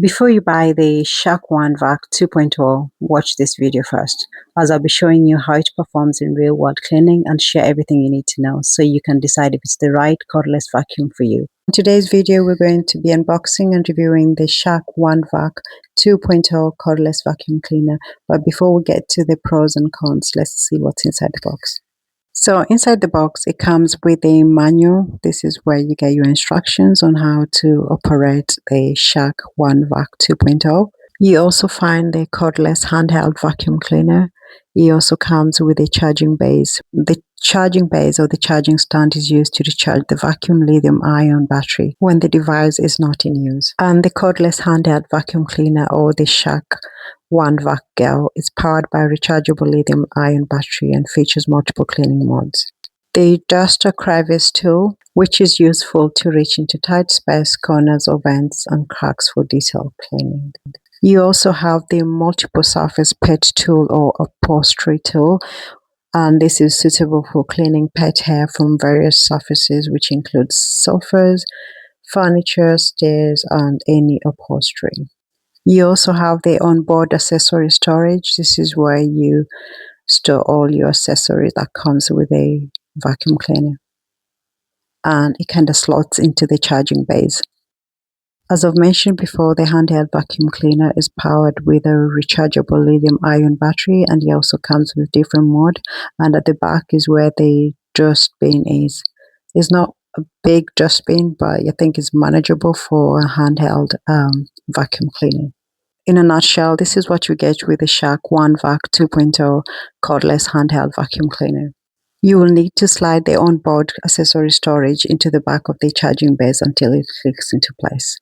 Before you buy the Shark Wandvac 2.0, watch this video first, as I'll be showing you how it performs in real-world cleaning and share everything you need to know so you can decide if it's the right cordless vacuum for you. In today's video, we're going to be unboxing and reviewing the Shark Wandvac 2.0 cordless vacuum cleaner. But before we get to the pros and cons, let's see what's inside the box. So inside the box, it comes with a manual. This is where you get your instructions on how to operate the Shark Wandvac 2.0. You also find the cordless handheld vacuum cleaner. It also comes with a charging base. The charging base or the charging stand is used to recharge the vacuum lithium-ion battery when the device is not in use. And the cordless handheld vacuum cleaner, or the Shark Wandvac Girl, is powered by a rechargeable lithium-ion battery and features multiple cleaning modes. The duster crevice tool, which is useful to reach into tight space, corners or vents and cracks for detailed cleaning. You also have the multiple surface pet tool or upholstery tool, and this is suitable for cleaning pet hair from various surfaces, which includes sofas, furniture, stairs, and any upholstery. You also have the onboard accessory storage. This is where you store all your accessories that comes with a vacuum cleaner, and it kind of slots into the charging base. As I've mentioned before, the handheld vacuum cleaner is powered with a rechargeable lithium-ion battery, and it also comes with different mode. And at the back is where the dustbin is. It's not a big dustbin, but I think it's manageable for a handheld vacuum cleaner. In a nutshell, this is what you get with the Shark Wandvac 2.0 cordless handheld vacuum cleaner. You will need to slide the onboard accessory storage into the back of the charging base until it clicks into place,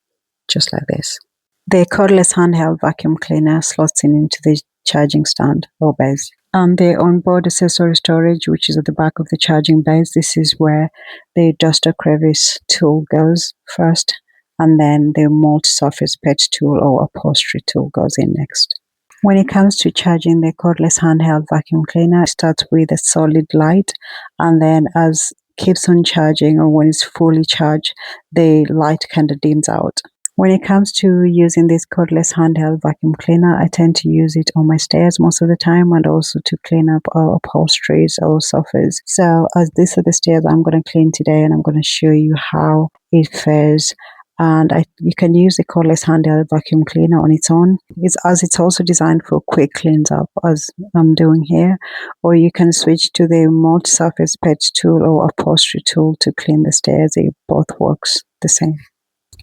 just like this. The cordless handheld vacuum cleaner slots into the charging stand or base. And the onboard accessory storage, which is at the back of the charging base, this is where the duster crevice tool goes first, and then the multi-surface pet tool or upholstery tool goes in next. When it comes to charging the cordless handheld vacuum cleaner, it starts with a solid light, and then as it keeps on charging, or when it's fully charged, the light kind of dims out. When it comes to using this cordless handheld vacuum cleaner, I tend to use it on my stairs most of the time, and also to clean up upholsteries or sofas. So as these are the stairs I'm going to clean today, and I'm going to show you how it fares. And you can use the cordless handheld vacuum cleaner on its own, it's also designed for quick cleans up, as I'm doing here, or you can switch to the multi-surface pet tool or upholstery tool to clean the stairs. It both works the same.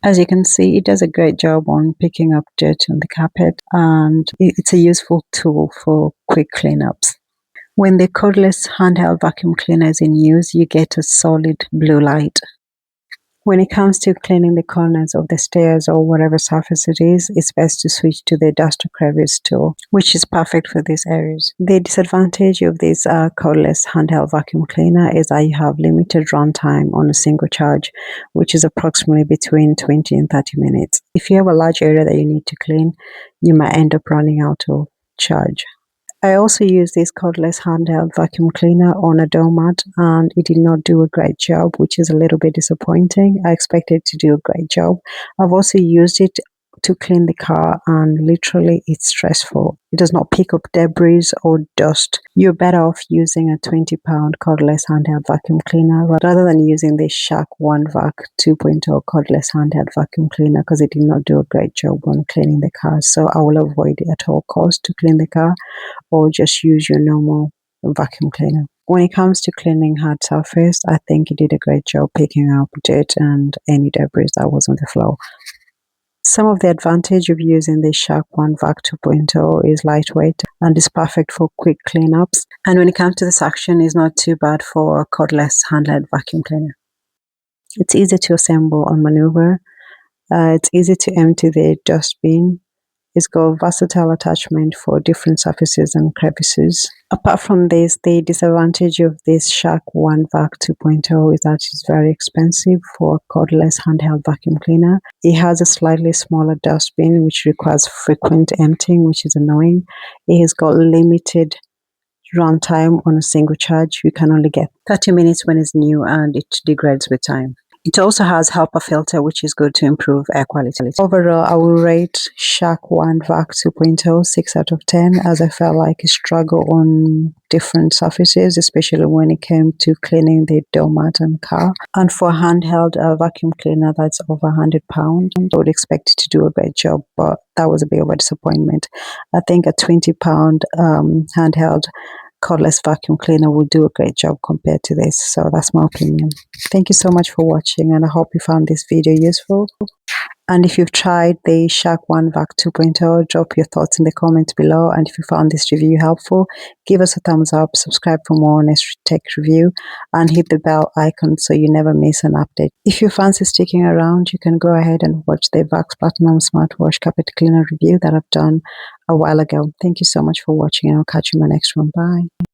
As you can see, it does a great job on picking up dirt on the carpet, and it's a useful tool for quick cleanups. When the cordless handheld vacuum cleaner is in use, you get a solid blue light. When it comes to cleaning the corners of the stairs or whatever surface it is, it's best to switch to the duster crevice tool, which is perfect for these areas. The disadvantage of this cordless handheld vacuum cleaner is that you have limited runtime on a single charge, which is approximately between 20 and 30 minutes. If you have a large area that you need to clean, you might end up running out of charge. I also used this cordless handheld vacuum cleaner on a doormat, and it did not do a great job, which is a little bit disappointing. I expected it to do a great job. I've also used it to clean the car, and literally it's stressful. It does not pick up debris or dust. You're better off using a 20-pound cordless handheld vacuum cleaner rather than using the Shark Wandvac 2.0 cordless handheld vacuum cleaner, because it did not do a great job on cleaning the car. So I will avoid it at all costs to clean the car, or just use your normal vacuum cleaner. When it comes to cleaning hard surface, I think it did a great job picking up dirt and any debris that was on the floor. Some of the advantage of using the Shark Wandvac 2.0 is lightweight and is perfect for quick cleanups. And when it comes to the suction, it's not too bad for a cordless handheld vacuum cleaner. It's easy to assemble and maneuver. It's easy to empty the dustbin. It's got versatile attachment for different surfaces and crevices. Apart from this, the disadvantage of this Shark Wandvac 2.0 is that it's very expensive for a cordless handheld vacuum cleaner. It has a slightly smaller dustbin, which requires frequent emptying, which is annoying. It has got limited runtime on a single charge. You can only get 30 minutes when it's new, and it degrades with time. It also has HEPA filter, which is good to improve air quality. Overall, I will rate Shark Wandvac 2.0 6 out of 10, as I felt like it struggled on different surfaces, especially when it came to cleaning the doormat and car. And for handheld vacuum cleaner that's over £100, I would expect it to do a great job, but that was a bit of a disappointment. I think a £20 handheld cordless vacuum cleaner will do a great job compared to this. So that's my opinion. Thank you so much for watching, and I hope you found this video useful. And if you've tried the Shark Wandvac 2.0, drop your thoughts in the comments below. And if you found this review helpful, give us a thumbs up, subscribe for more next tech review, and hit the bell icon so you never miss an update. If you fancy sticking around, you can go ahead and watch the Vax Platinum Smartwash Carpet Cleaner review that I've done a while ago. Thank you so much for watching, and I'll catch you in my next one. Bye.